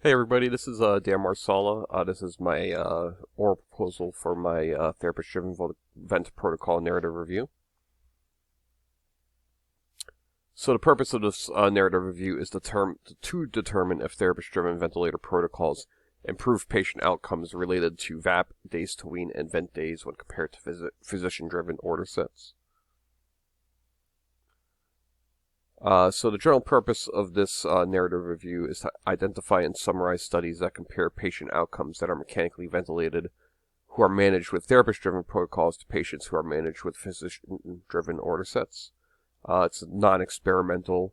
Hey everybody, this is Dan Marsala. This is my oral proposal for my therapist-driven vent protocol narrative review. So the purpose of this narrative review is to determine if therapist-driven ventilator protocols improve patient outcomes related to VAP, days to wean, and vent days when compared to physician-driven order sets. So the general purpose of this narrative review is to identify and summarize studies that compare patient outcomes that are mechanically ventilated who are managed with therapist-driven protocols to patients who are managed with physician-driven order sets. It's non-experimental.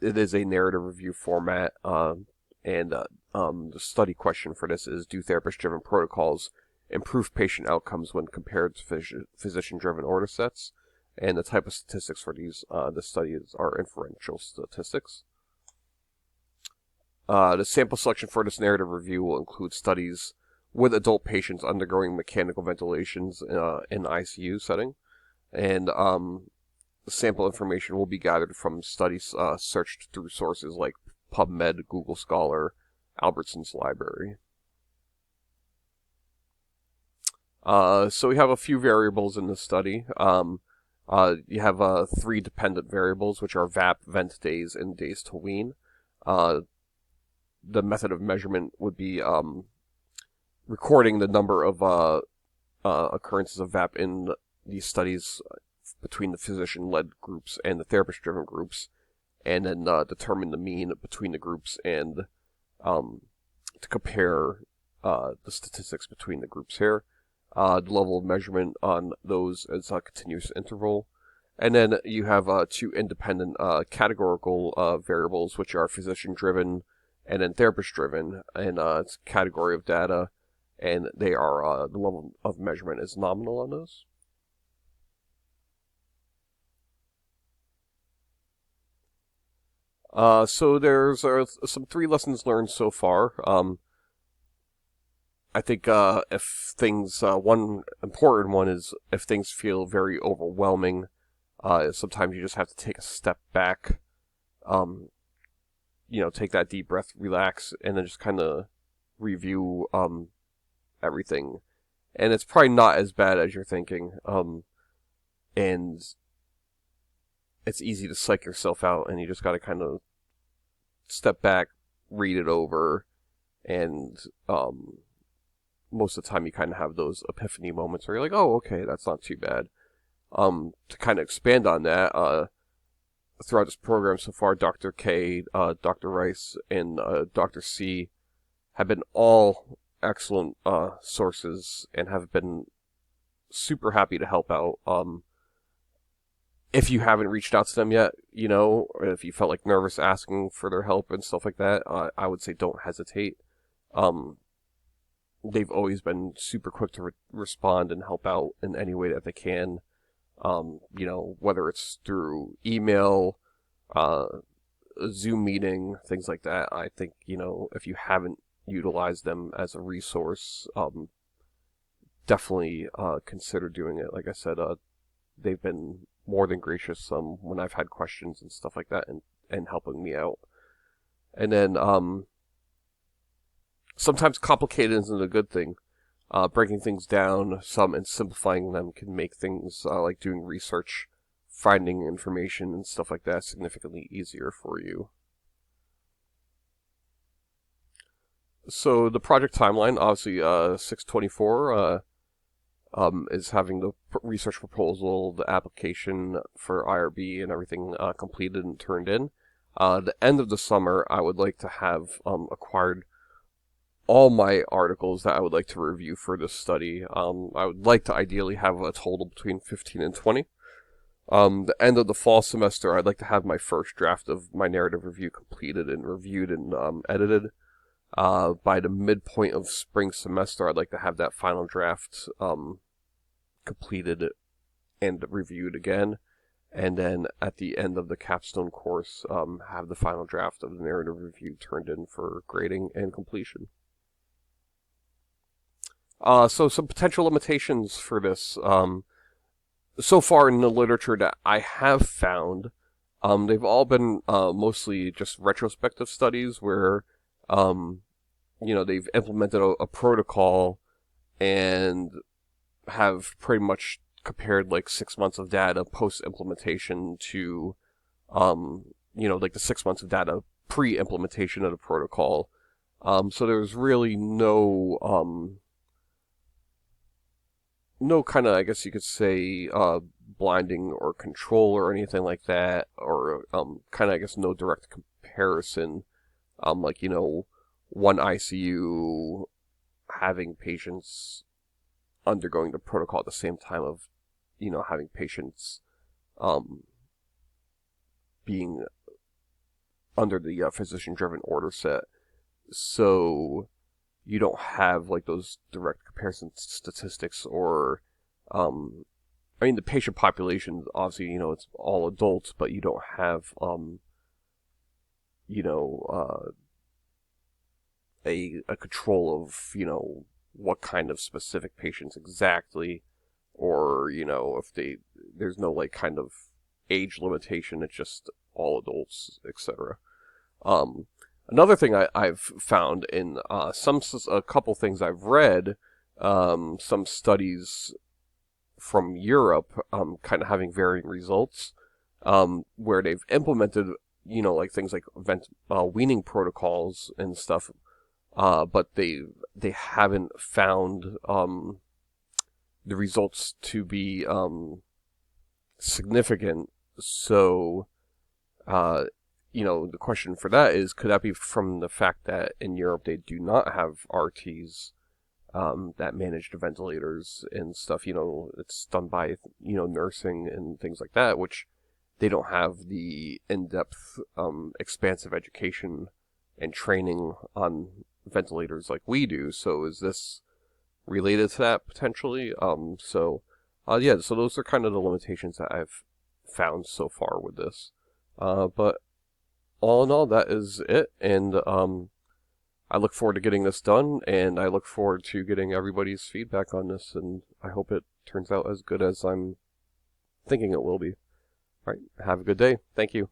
It is a narrative review format, and the study question for this is, do therapist-driven protocols improve patient outcomes when compared to physician-driven order sets? And the type of statistics for the studies are inferential statistics. The sample selection for this narrative review will include studies with adult patients undergoing mechanical ventilations in ICU setting, and the sample information will be gathered from studies searched through sources like PubMed, Google Scholar, Albertson's Library. So we have a few variables in this study. You have three dependent variables, which are VAP, vent days, and days to wean. The method of measurement would be recording the number of occurrences of VAP in these studies between the physician-led groups and the therapist-driven groups, and then determine the mean between the groups and to compare the statistics between the groups here. The level of measurement on those is a continuous interval. And then you have two independent categorical variables, which are physician-driven and then therapist-driven. And it's a category of data, and they are the level of measurement is nominal on those. So there's some 3 lessons learned so far. I think if things, one important one is if things feel very overwhelming, sometimes you just have to take a step back, take that deep breath, relax, and then just kind of review everything. And it's probably not as bad as you're thinking, and it's easy to psych yourself out, and you just got to kind of step back, read it over, and most of the time you kind of have those epiphany moments where you're like, oh, okay, that's not too bad. To kind of expand on that, throughout this program so far, Dr. K, Dr. Rice, and Dr. C have been all excellent sources and have been super happy to help out. If you haven't reached out to them yet, or if you felt like nervous asking for their help and stuff like that, I would say don't hesitate. They've always been super quick to respond and help out in any way that they can. Whether it's through email, a Zoom meeting, things like that. I think, if you haven't utilized them as a resource, definitely consider doing it. Like I said, they've been more than gracious when I've had questions and stuff like that and helping me out. And then sometimes complicated isn't a good thing. Breaking things down some and simplifying them can make things like doing research, finding information, and stuff like that significantly easier for you. So the project timeline, obviously 6/24, is having the research proposal, the application for IRB and everything completed and turned in. The end of the summer, I would like to have acquired all my articles that I would like to review for this study. I would like to ideally have a total between 15 and 20. The end of the fall semester, I'd like to have my first draft of my narrative review completed and reviewed and edited. By the midpoint of spring semester, I'd like to have that final draft completed and reviewed again. And then at the end of the capstone course, have the final draft of the narrative review turned in for grading and completion. So some potential limitations for this. So far in the literature that I have found, They've all been mostly just retrospective studies where, um, they've implemented a protocol and have pretty much compared like 6 months of data post implementation to, like the 6 months of data pre implementation of the protocol. So there's really no kind of, I guess you could say, blinding or control or anything like that, or kind of, I guess, no direct comparison. Like, one ICU having patients undergoing the protocol at the same time of, having patients um, being under the physician-driven order set. So you don't have like those direct comparison statistics or, um, I mean, the patient population, obviously, it's all adults, but you don't have, you know, a control of, what kind of specific patients exactly, or, if there's no like kind of age limitation, it's just all adults, etc. Um, Another thing I've found in a couple things I've read, some studies from Europe, kind of having varying results, where they've implemented, like things like weaning protocols and stuff, but they haven't found the results to be significant. So, uh, the question for that is, could that be from the fact that in Europe they do not have RTs that manage the ventilators and stuff? It's done by, nursing and things like that, which they don't have the in-depth, expansive education and training on ventilators like we do. So is this related to that potentially? Yeah, so those are kind of the limitations that I've found so far with this. But all in all, that is it. And I look forward to getting this done, and I look forward to getting everybody's feedback on this, and I hope it turns out as good as I'm thinking it will be. All right, have a good day. Thank you.